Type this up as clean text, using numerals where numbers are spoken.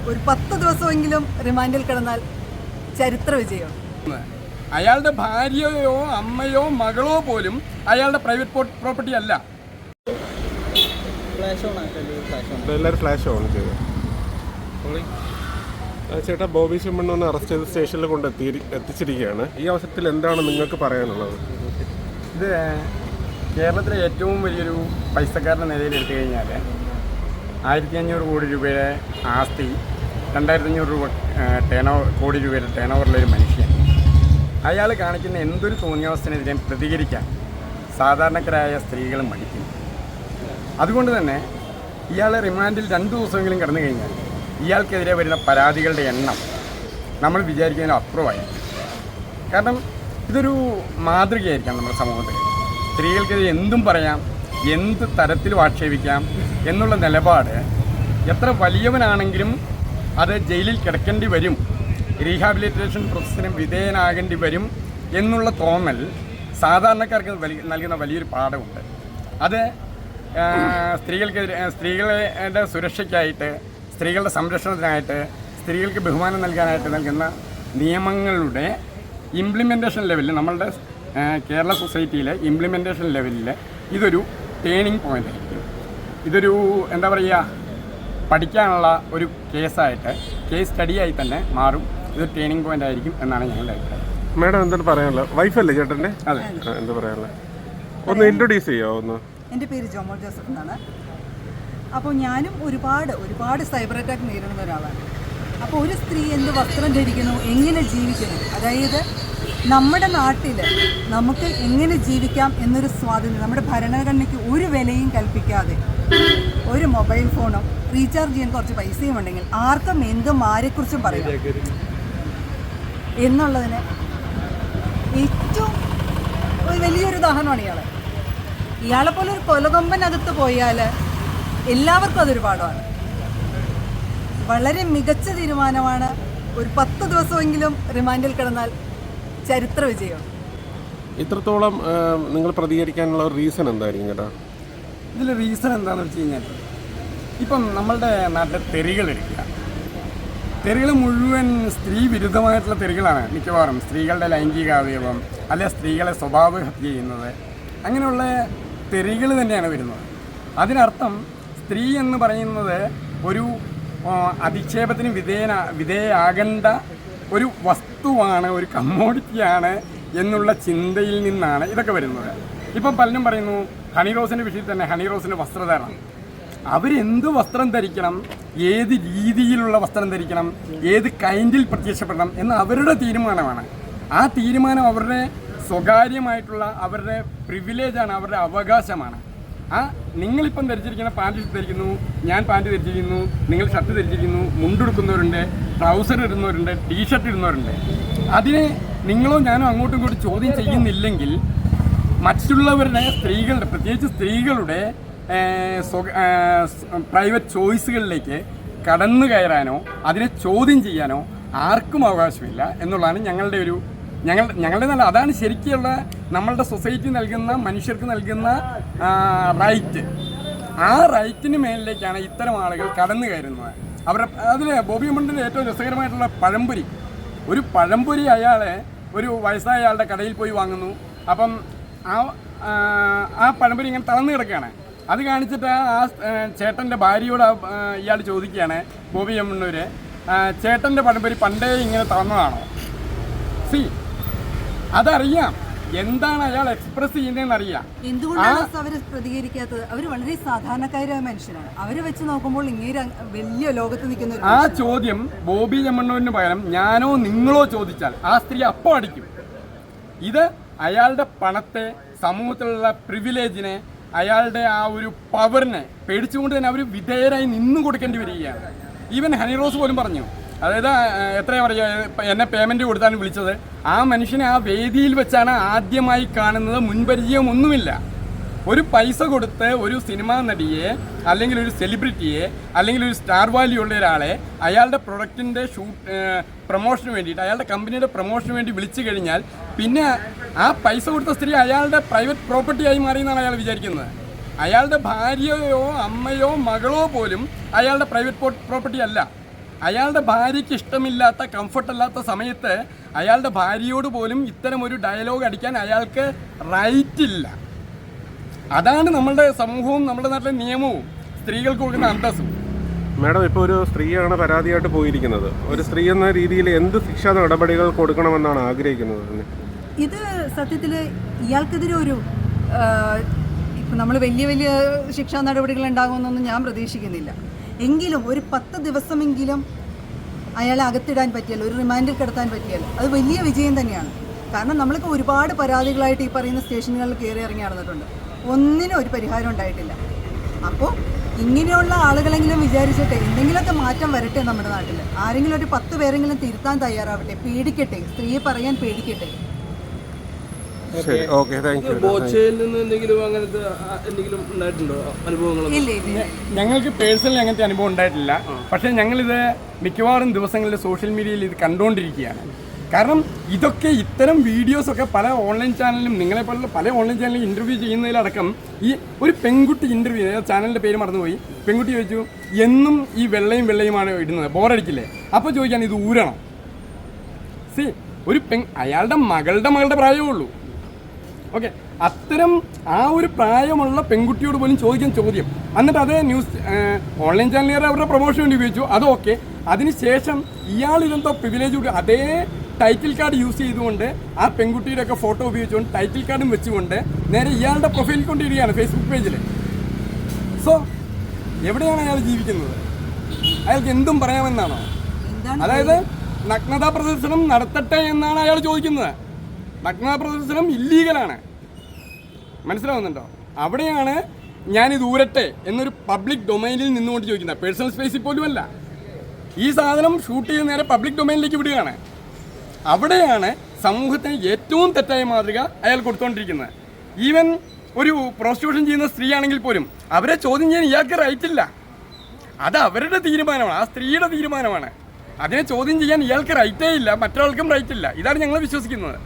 ഒരു 10 ദിവസമെങ്കിലും റിമാൻഡിൽ കിടന്നാൽ ചരിത്ര വിജയം. അയാളുടെ ഭാര്യയോ അമ്മയോ മകളോ പോലും അയാളുടെ പ്രൈവറ്റ് പ്രോപ്പർട്ടി അല്ല. എല്ലാവരും ഫ്ലാഷ് ഓൺ ചെയ്തു. ചേട്ടാ, ബോബി ചെമ്മണ്ണൂരിനെ അറസ്റ്റ് ചെയ്ത് സ്റ്റേഷനിൽ കൊണ്ട് എത്തിച്ചിരിക്കുകയാണ്. ഈ അവസരത്തിൽ എന്താണ് നിങ്ങൾക്ക് പറയാനുള്ളത്? ഇത് കേരളത്തിലെ ഏറ്റവും വലിയൊരു പൈസക്കാരൻ്റെ നിലയിൽ എടുത്തു കഴിഞ്ഞാൽ 1500 കോടി രൂപയുടെ ആസ്തി, 2500 രൂപ കോടി രൂപയുടെ ടേൺ ഓവറിലൊരു മനുഷ്യൻ. അയാൾ കാണിക്കുന്ന എന്തൊരു തോന്നിയാവസ്ഥനെതിരെ പ്രതികരിക്കാൻ സാധാരണക്കാരായ സ്ത്രീകളും മടിക്കുന്നു. അതുകൊണ്ട് തന്നെ ഇയാൾ റിമാൻഡിൽ 2 ദിവസമെങ്കിലും കടന്നു കഴിഞ്ഞാൽ ഇയാൾക്കെതിരെ വരുന്ന പരാതികളുടെ എണ്ണം നമ്മൾ വിചാരിക്കുന്നതിന് അപ്പുറമായി. കാരണം ഇതൊരു മാതൃകയായിരിക്കാം നമ്മുടെ സമൂഹത്തിൽ. സ്ത്രീകൾക്കെതിരെ എന്തും പറയാം, എന്ത് തരത്തിലും ആക്ഷേപിക്കാം എന്നുള്ള നിലപാട് എത്ര വലിയവനാണെങ്കിലും അത് ജയിലിൽ കിടക്കേണ്ടി വരും, റീഹാബിലിറ്റേഷൻ പ്രോസസ്സിന് വിധേയനാകേണ്ടി വരും എന്നുള്ള തോന്നൽ സാധാരണക്കാർക്ക് നൽകുന്ന വലിയൊരു പാഠമുണ്ട്. അത് സ്ത്രീകളുടെ സുരക്ഷയ്ക്കായിട്ട്, സ്ത്രീകളുടെ സംരക്ഷണത്തിനായിട്ട്, സ്ത്രീകൾക്ക് ബഹുമാനം നൽകാനായിട്ട് നൽകുന്ന നിയമങ്ങളുടെ ഇംപ്ലിമെൻറ്റേഷൻ ലെവലിൽ, നമ്മളുടെ കേരള സൊസൈറ്റിയിലെ ഇംപ്ലിമെൻറ്റേഷൻ ലെവലിൽ ഇതൊരു ടേണിംഗ് പോയിൻ്റ് ആയിരിക്കും. ഇതൊരു എന്താ പറയുക, പഠിക്കാനുള്ള ഒരു കേസായിട്ട്, കേസ് സ്റ്റഡിയായി തന്നെ മാറും. ഇതൊരു ടേണിംഗ് പോയിൻ്റ് ആയിരിക്കും എന്നാണ് ഞങ്ങളുടെ അഭിപ്രായം. മാഡം എന്താണ് പറയാനുള്ളത്? വൈഫല്ലേ ചേട്ടൻ്റെ? അതെ. എന്താ പറയാനുള്ളത്? ഒന്ന് ഇൻട്രൊഡ്യൂസ് ചെയ്യാമോ? ഒന്ന്. എൻ്റെ പേര് ജോമോൾ ജോസഫ് എന്നാണ്. അപ്പോൾ ഞാനും ഒരുപാട് സൈബർ അറ്റാക്ക് നേരിടുന്ന ഒരാളാണ്. അപ്പോൾ ഒരു സ്ത്രീ എന്ത് വസ്ത്രം ധരിക്കുന്നു, എങ്ങനെ ജീവിക്കുന്നു, അതായത് നമ്മുടെ നാട്ടിൽ നമുക്ക് എങ്ങനെ ജീവിക്കാം എന്നൊരു സ്വാതന്ത്ര്യം നമ്മുടെ ഭരണഘടനയ്ക്ക് ഒരു വിലയും കൽപ്പിക്കാതെ, ഒരു മൊബൈൽ ഫോണും റീചാർജ് ചെയ്യാൻ കുറച്ച് പൈസയും ഉണ്ടെങ്കിൽ ആർക്കും എന്തും ആരെക്കുറിച്ചും പറയാം എന്നുള്ളതിന് ഏറ്റവും വലിയൊരു ഉദാഹരണമാണ് ഇയാൾ. ഇയാളെപ്പോലെ ഒരു കൊലകൊമ്പനകത്ത് പോയാൽ എല്ലാവർക്കും അതൊരു പാഠമാണ്. വളരെ മികച്ച തീരുമാനമാണ്. ഒരു 10 ദിവസമെങ്കിലും റിമാൻഡിൽ കിടന്നാൽ ചരിത്ര വിജയം. ഇത്രത്തോളം നിങ്ങൾ പ്രതികരിക്കാനുള്ള റീസൺ എന്തായിരിക്കും ചേട്ടാ? ഇതിൽ റീസൺ എന്താണെന്ന് വെച്ച് കഴിഞ്ഞാൽ, ഇപ്പം നമ്മളുടെ നാട്ടിലെ തെറികളെടുക്കുക, തെറികൾ മുഴുവൻ സ്ത്രീ വിരുദ്ധമായിട്ടുള്ള തെറികളാണ് മിക്കവാറും. സ്ത്രീകളുടെ ലൈംഗിക അവയവം, അല്ലെ സ്ത്രീകളെ സ്വഭാവഹത്യ ചെയ്യുന്നത്, അങ്ങനെയുള്ള തെറികൾ തന്നെയാണ് വരുന്നത്. അതിനർത്ഥം സ്ത്രീ എന്ന് പറയുന്നത് ഒരു അധിക്ഷേപത്തിന് വിധേയയാകേണ്ട ഒരു വസ്തുവാണ്, ഒരു കമ്മോഡിറ്റിയാണ് എന്നുള്ള ചിന്തയിൽ നിന്നാണ് ഇതൊക്കെ വരുന്നത്. ഇപ്പം പലരും പറയുന്നു ഹണി റോസിൻ്റെ വിഷയത്തിൽ തന്നെ, ഹണി റോസിൻ്റെ വസ്ത്രധാരണം, അവരെന്ത് വസ്ത്രം ധരിക്കണം, ഏത് രീതിയിലുള്ള വസ്ത്രം ധരിക്കണം, ഏത് കൈൻഡിൽ പ്രത്യക്ഷപ്പെടണം എന്ന അവരുടെ തീരുമാനമാണ്. ആ തീരുമാനം അവരുടെ സ്വകാര്യമായിട്ടുള്ള അവരുടെ പ്രിവിലേജാണ്, അവരുടെ അവകാശമാണ്. നിങ്ങളിപ്പം ധരിച്ചിരിക്കുന്ന പാൻറ് ധരിക്കുന്നു, ഞാൻ പാൻറ് ധരിച്ചിരിക്കുന്നു, നിങ്ങൾ ഷർട്ട് ധരിച്ചിരിക്കുന്നു, മുണ്ടെടുക്കുന്നവരുണ്ട്, ട്രൗസർ ഇടുന്നവരുണ്ട്, ടീഷർട്ട് ഇടുന്നവരുണ്ട്. അതിനെ നിങ്ങളോ ഞാനോ അങ്ങോട്ടും ഇങ്ങോട്ടും ചോദ്യം ചെയ്യുന്നില്ലെങ്കിൽ മറ്റുള്ളവരുടെ, സ്ത്രീകളുടെ, പ്രത്യേകിച്ച് സ്ത്രീകളുടെ പ്രൈവറ്റ് ചോയ്സുകളിലേക്ക് കടന്നു കയറാനോ അതിനെ ചോദ്യം ചെയ്യാനോ ആർക്കും അവകാശമില്ല എന്നുള്ളതാണ് ഞങ്ങളുടെ നല്ല, അതാണ് ശരിക്കുള്ള നമ്മളുടെ സൊസൈറ്റി നൽകുന്ന, മനുഷ്യർക്ക് നൽകുന്ന റൈറ്റ്. ആ റൈറ്റിന് മേലിലേക്കാണ് ഇത്തരം ആളുകൾ കടന്നു കയറുന്നത്. അതിൽ ബോബി ചെമ്മണ്ണൂരിൻ്റെ ഏറ്റവും രസകരമായിട്ടുള്ള പഴംപൊരി, ഒരു പഴംപൊരി അയാളെ ഒരു വയസ്സായ ആളുടെ കടയിൽ പോയി വാങ്ങുന്നു. അപ്പം ആ പഴംപൊരി ഇങ്ങനെ തളർന്നു കിടക്കുകയാണ്. അത് കാണിച്ചിട്ട് ആ ചേട്ടൻ്റെ ഭാര്യയോട് ഇയാൾ ചോദിക്കുകയാണ്, ബോബി ചെമ്മണ്ണൂർ, ചേട്ടൻ്റെ പഴംപൊരി പണ്ടേ ഇങ്ങനെ തളർന്നതാണോ? അതറിയാം, എന്താണ് അയാൾ എക്സ്പ്രസ് ചെയ്യുന്നതെന്ന് അറിയാം. എന്തുകൊണ്ടാണ് അവർ പ്രതികരിക്കാത്തത്? അവർ വളരെ സാധാരണക്കാരായ മനുഷ്യരാണ്. അവരെ വെച്ച് നോക്കുമ്പോൾ ഇങ്ങനെ വലിയ ലോകത്ത് നിൽക്കുന്ന ആ ചോദ്യം ബോബി ചെമ്മണ്ണൂരിന് പകരം ഞാനോ നിങ്ങളോ ചോദിച്ചാൽ ആ സ്ത്രീ അപ്പോൾ അടിക്കും. ഇത് അയാളുടെ പണത്തെ, സമൂഹത്തിലുള്ള പ്രിവിലേജിനെ, അയാളുടെ ആ ഒരു പവറിനെ പേടിച്ചുകൊണ്ട് തന്നെ അവർ വിധേയരായി നിന്നു കൊടുക്കേണ്ടി വരികയാണ്. ഈവൻ ഹണി റോസ് പോലും പറഞ്ഞു, അതായത് എത്രയാ പറയുക, എന്നെ പേയ്മെൻറ്റ് കൊടുത്താണ് വിളിച്ചത്. ആ മനുഷ്യനെ ആ വേദിയിൽ വെച്ചാണ് ആദ്യമായി കാണുന്നത്. മുൻപരിചയമൊന്നുമില്ല. ഒരു പൈസ കൊടുത്ത് ഒരു സിനിമാ നടിയെ, അല്ലെങ്കിൽ ഒരു സെലിബ്രിറ്റിയെ, അല്ലെങ്കിൽ ഒരു സ്റ്റാർ വാല്യൂ ഉള്ള ഒരാളെ അയാളുടെ പ്രൊഡക്റ്റിൻ്റെ പ്രൊമോഷന് വേണ്ടിയിട്ട്, അയാളുടെ കമ്പനിയുടെ പ്രൊമോഷന് വേണ്ടി വിളിച്ചു കഴിഞ്ഞാൽ പിന്നെ ആ പൈസ കൊടുത്ത സ്ത്രീ അയാളുടെ പ്രൈവറ്റ് പ്രോപ്പർട്ടിയായി മാറിയെന്നാണ് അയാൾ വിചാരിക്കുന്നത്. അയാളുടെ ഭാര്യയോ അമ്മയോ മകളോ പോലും അയാളുടെ പ്രൈവറ്റ് പ്രോപ്പർട്ടി അല്ല. അയാളുടെ ഭാര്യയ്ക്ക് ഇഷ്ടമില്ലാത്ത കംഫർട്ടല്ലാത്ത സമയത്ത് അയാളുടെ ഭാര്യയോട് പോലും ഇത്തരം ഒരു ഡയലോഗ് അടിക്കാൻ അയാൾക്ക് റൈറ്റ് ഇല്ല. അതാണ് നമ്മളുടെ സമൂഹവും നമ്മുടെ നാട്ടിലെ നിയമവും സ്ത്രീകൾക്ക് കൊടുക്കുന്ന അന്തസ്സും. മാഡം, ഇപ്പോൾ ഒരു സ്ത്രീയാണ് പരാതിയായിട്ട് പോയിരിക്കുന്നത്. ഒരു സ്ത്രീ എന്ന രീതിയിൽ എന്ത് ശിക്ഷാ നടപടികൾ കൊടുക്കണമെന്നാണ് ആഗ്രഹിക്കുന്നത്? ഇത് സത്യത്തിൽ ഇയാൾക്കെതിരെ ഒരു ഇപ്പം നമ്മൾ വലിയ വലിയ ശിക്ഷാ നടപടികൾ ഉണ്ടാകുമെന്നൊന്നും ഞാൻ പ്രതീക്ഷിക്കുന്നില്ല. എങ്കിലും ഒരു 10 ദിവസമെങ്കിലും അയാളെ അകത്തിടാൻ പറ്റിയാൽ, ഒരു റിമാൻഡിൽ കിടത്താൻ പറ്റിയാൽ അത് വലിയ വിജയം തന്നെയാണ്. കാരണം നമ്മൾക്ക് ഒരുപാട് പരാതികളായിട്ട് ഈ പറയുന്ന സ്റ്റേഷനുകളിൽ കയറി ഇറങ്ങി നടന്നിട്ടുണ്ട്. ഒന്നിനും ഒരു പരിഹാരം ഉണ്ടായിട്ടില്ല. അപ്പോൾ ഇങ്ങനെയുള്ള ആളുകളെങ്കിലും വിചാരിച്ചിട്ട് എന്തെങ്കിലുമൊക്കെ മാറ്റം വരട്ടെ നമ്മുടെ നാട്ടിൽ. ആരെങ്കിലും ഒരു 10 പേരെങ്കിലും തിരുത്താൻ തയ്യാറാവട്ടെ. പേടിക്കട്ടെ, സ്ത്രീയെ പറയാൻ പേടിക്കട്ടെ. ശരി, ഓക്കെ, താങ്ക് യു. ബോച്ചയിൽ നിന്ന് എന്തെങ്കിലും അങ്ങനത്തെ എന്തെങ്കിലും ഉണ്ടായിട്ടുണ്ടോ അനുഭവങ്ങൾ? ഇല്ല ഇല്ല, ഞങ്ങൾക്ക് പേഴ്സണലി അങ്ങനത്തെ അനുഭവം ഉണ്ടായിട്ടില്ല. പക്ഷേ ഞങ്ങളിത് മിക്കവാറും ദിവസങ്ങളിൽ സോഷ്യൽ മീഡിയയിൽ ഇത് കണ്ടുകൊണ്ടിരിക്കുകയാണ്. കാരണം ഇതൊക്കെ ഇത്തരം വീഡിയോസൊക്കെ പല ഓൺലൈൻ ചാനലിലും നിങ്ങളെപ്പോലുള്ള പല ഓൺലൈൻ ചാനലിലും ഇൻ്റർവ്യൂ ചെയ്യുന്നതിലടക്കം ഈ ഒരു പെൺകുട്ടി ഇൻ്റർവ്യൂ, ചാനലിൻ്റെ പേര് മറന്നുപോയി, പെൺകുട്ടി ചോദിച്ചു എന്നും ഈ വെള്ളയുമാണ് ഇടുന്നത്, ബോറടിക്കില്ലേ? അപ്പോൾ ചോദിക്കാൻ ഇത് ഊരണം. ഒരു അയാളുടെ മകളുടെ പ്രായമേ ഉള്ളൂ. ഓക്കെ, അത്തരം ആ ഒരു പ്രായമുള്ള പെൺകുട്ടിയോട് പോലും ചോദിക്കാൻ ചോദ്യം. എന്നിട്ട് അതേ ന്യൂസ് ഓൺലൈൻ ചാനലുകാർ അവരുടെ പ്രൊമോഷന് വേണ്ടി ഉപയോഗിച്ചു, അത് ഓക്കെ. അതിനുശേഷം ഇയാൾ ഇതെന്തോ പ്രിവിലേജ് കൂടി അതേ ടൈറ്റിൽ കാർഡ് യൂസ് ചെയ്തുകൊണ്ട് ആ പെൺകുട്ടിയുടെ ഒക്കെ ഫോട്ടോ ഉപയോഗിച്ചുകൊണ്ട് ടൈറ്റിൽ കാർഡും വെച്ചുകൊണ്ട് നേരെ ഇയാളുടെ പ്രൊഫൈലിൽ കൊണ്ടിരിക്കുകയാണ് ഫേസ്ബുക്ക് പേജിൽ. സോ എവിടെയാണ് അയാൾ ജീവിക്കുന്നത്? അയാൾക്ക് എന്തും പറയാമെന്നാണോ? അതായത് നഗ്നതാ പ്രദർശനം നടത്തട്ടെ എന്നാണ് അയാൾ ചോദിക്കുന്നത്. നഗ്നതാ പ്രദർശനം ഇല്ലീഗലാണ്, മനസ്സിലാവുന്നുണ്ടോ? അവിടെയാണ് ഞാനിത് ഊരട്ടെ എന്നൊരു പബ്ലിക് ഡൊമൈനിൽ നിന്നുകൊണ്ട് ചോദിക്കുന്നത്. പേഴ്സണൽ സ്പേസിൽ പോലും അല്ല. ഈ സാധനം ഷൂട്ട് ചെയ്ത് നേരെ പബ്ലിക് ഡൊമൈനിലേക്ക് വിടുകയാണ്. അവിടെയാണ് സമൂഹത്തിന് ഏറ്റവും തെറ്റായ മാതൃക അയാൾ കൊടുത്തുകൊണ്ടിരിക്കുന്നത്. ഈവൻ ഒരു പ്രോസ്റ്റിറ്റ്യൂഷൻ ചെയ്യുന്ന സ്ത്രീയാണെങ്കിൽ പോലും അവരെ ചോദ്യം ചെയ്യാൻ ഇയാൾക്ക് റൈറ്റ് ഇല്ല. അത് അവരുടെ തീരുമാനമാണ്, ആ സ്ത്രീയുടെ തീരുമാനമാണ്. അതിനെ ചോദ്യം ചെയ്യാൻ ഇയാൾക്ക് റൈറ്റേ ഇല്ല, മറ്റൊരാൾക്കും റൈറ്റ് ഇല്ല. ഇതാണ് ഞങ്ങൾ വിശ്വസിക്കുന്നത്.